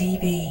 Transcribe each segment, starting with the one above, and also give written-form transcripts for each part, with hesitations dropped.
TV.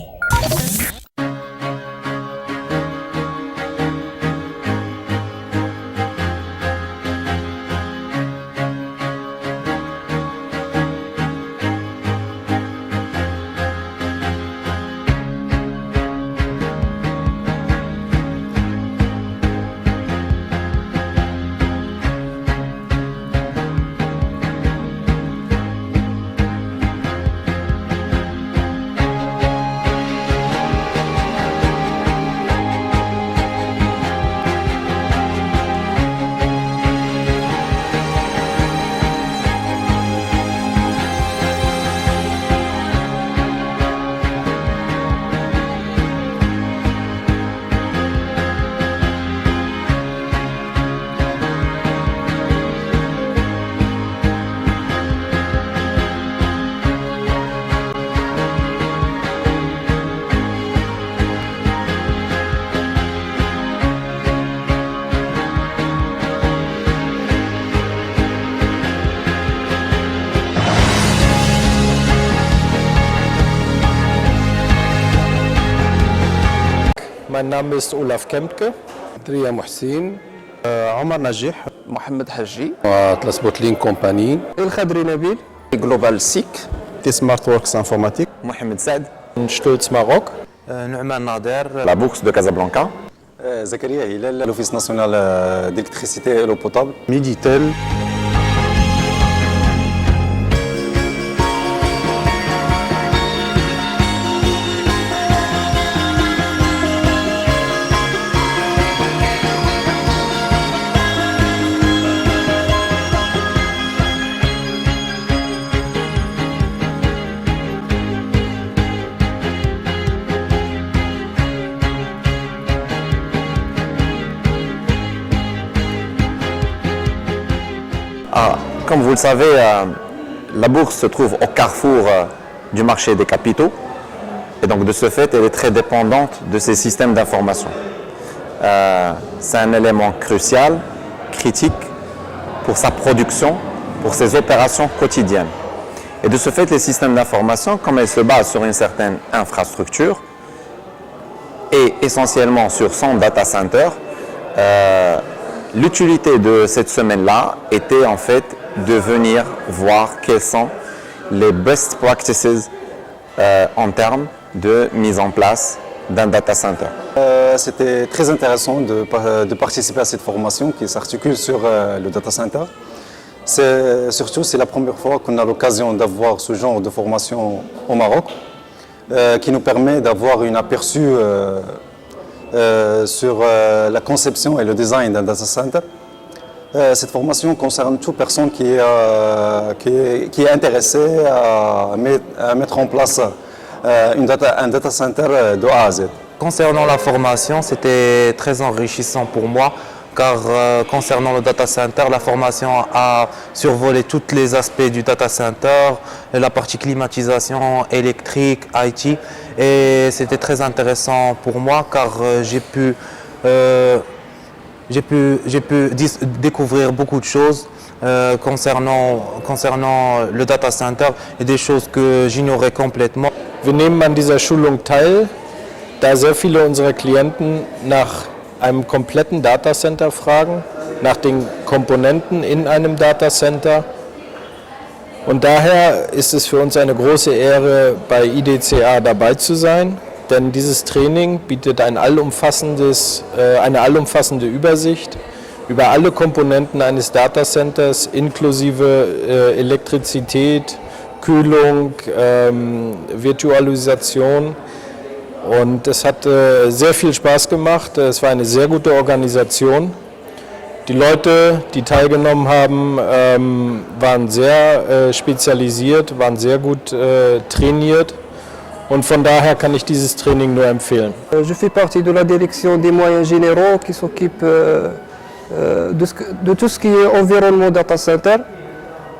Mein Name ist Olaf Kempke, Dria Mohsin, عمر نجيح محمد حجي Atlas Bottling Company, الخضري نبيل جلوبال سيك سمارت ووركس انفورماتيك محمد سعد Stolz Maroc. نعمان نادر لا بوكس دو كازابلانكا زكريا هلال l'Office national d'électricité et l'eau potable. ميديتيل Comme vous le savez, la bourse se trouve au carrefour du marché des capitaux et donc de ce fait, elle est très dépendante de ces systèmes d'information. C'est un élément crucial, critique pour sa production, pour ses opérations quotidiennes. Et de ce fait, les systèmes d'information, comme elles se basent sur une certaine infrastructure et essentiellement sur son data center, l'utilité de cette semaine-là était en fait de venir voir quelles sont les best practices en termes de mise en place d'un data center. C'était très intéressant de participer à cette formation qui s'articule sur le data center. Surtout, c'est la première fois qu'on a l'occasion d'avoir ce genre de formation au Maroc qui nous permet d'avoir un aperçu sur la conception et le design d'un data center. Cette formation concerne toute personne qui est intéressée à mettre en place un data center de A à Z. Concernant la formation, c'était très enrichissant pour moi car concernant le data center, la formation a survolé tous les aspects du data center, la partie climatisation, électrique, IT et c'était très intéressant pour moi car j'ai pu découvrir beaucoup de choses concernant le data center et des choses que j'ignorais complètement. Wir nehmen an dieser Schulung teil, da sehr viele unserer Klienten nach einem kompletten Datacenter fragen, nach den Komponenten in einem Datacenter. Und daher ist es für uns eine große Ehre, bei IDCA dabei zu sein, denn dieses Training bietet eine allumfassende Übersicht über alle Komponenten eines Datacenters inklusive Elektrizität, Kühlung, Virtualisation. Und es hat sehr viel Spaß gemacht. Es war eine sehr gute Organisation. Die Leute, die teilgenommen haben, waren sehr spezialisiert, waren sehr gut trainiert. Und von daher kann ich dieses Training nur empfehlen. Je fais partie de la direction des moyens généraux qui s'occupe de tout ce qui est environnement data center.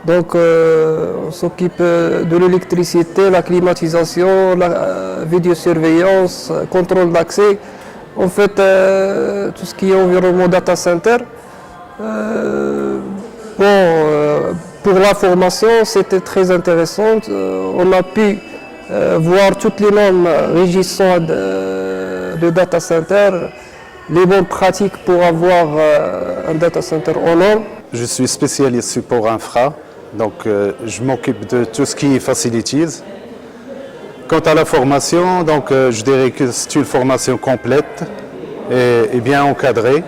Donc on s'occupe de l'électricité, la climatisation, la vidéosurveillance, contrôle d'accès. En fait, tout ce qui est environnement data center. Pour la formation, c'était très intéressant. On a pu voir toutes les normes régissant de data center, les bonnes pratiques pour avoir un data center aux normes. Je suis spécialiste support infra, donc je m'occupe de tout ce qui est facilities. Quant à la formation, donc, je dirais que c'est une formation complète et bien encadrée.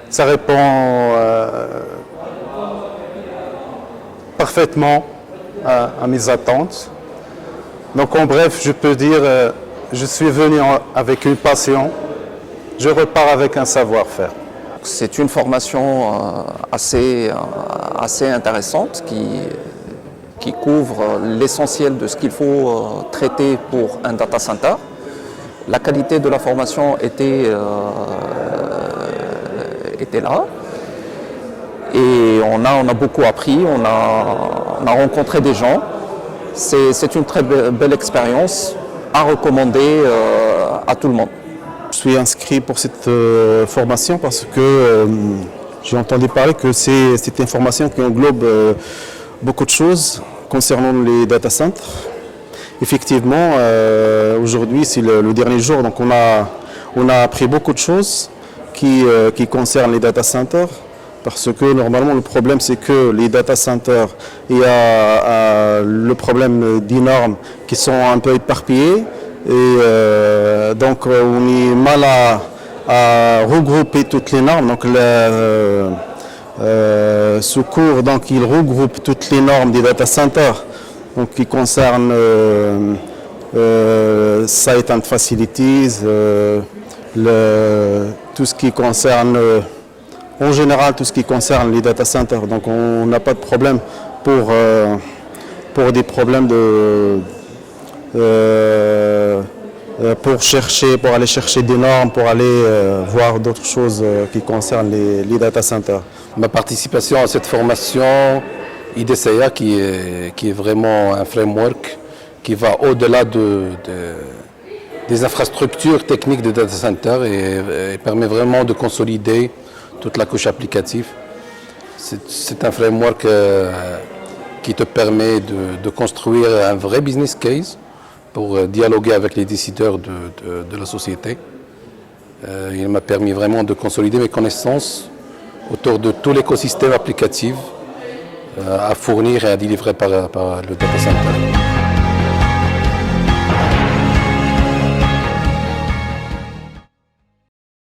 Ça répond parfaitement à mes attentes. Donc en bref, je peux dire, je suis venu avec une passion, je repars avec un savoir-faire. C'est une formation assez intéressante qui couvre l'essentiel de ce qu'il faut traiter pour un data center. La qualité de la formation était là et on a beaucoup appris, on a rencontré des gens. C'est une très belle expérience à recommander à tout le monde. Je suis inscrit pour cette formation parce que j'ai entendu parler que c'est une formation qui englobe beaucoup de choses concernant les data centers. Effectivement, aujourd'hui c'est le dernier jour, donc on a appris beaucoup de choses qui concernent les data centers. Parce que normalement le problème c'est que les data centers, il y a le problème des normes qui sont un peu éparpillées et donc on est mal à regrouper toutes les normes. Donc ce cours donc il regroupe toutes les normes des data centers donc qui concernent site and facilities, tout ce qui concerne en général, tout ce qui concerne les data centers, donc on n'a pas de problème pour des problèmes pour aller chercher des normes, pour aller voir d'autres choses qui concernent les data centers. Ma participation à cette formation IDCA qui est vraiment un framework qui va au-delà des infrastructures techniques des data centers et permet vraiment de consolider toute la couche applicative. C'est un framework qui te permet de construire un vrai business case pour dialoguer avec les décideurs de la société. Il m'a permis vraiment de consolider mes connaissances autour de tout l'écosystème applicatif à fournir et à délivrer par le data center.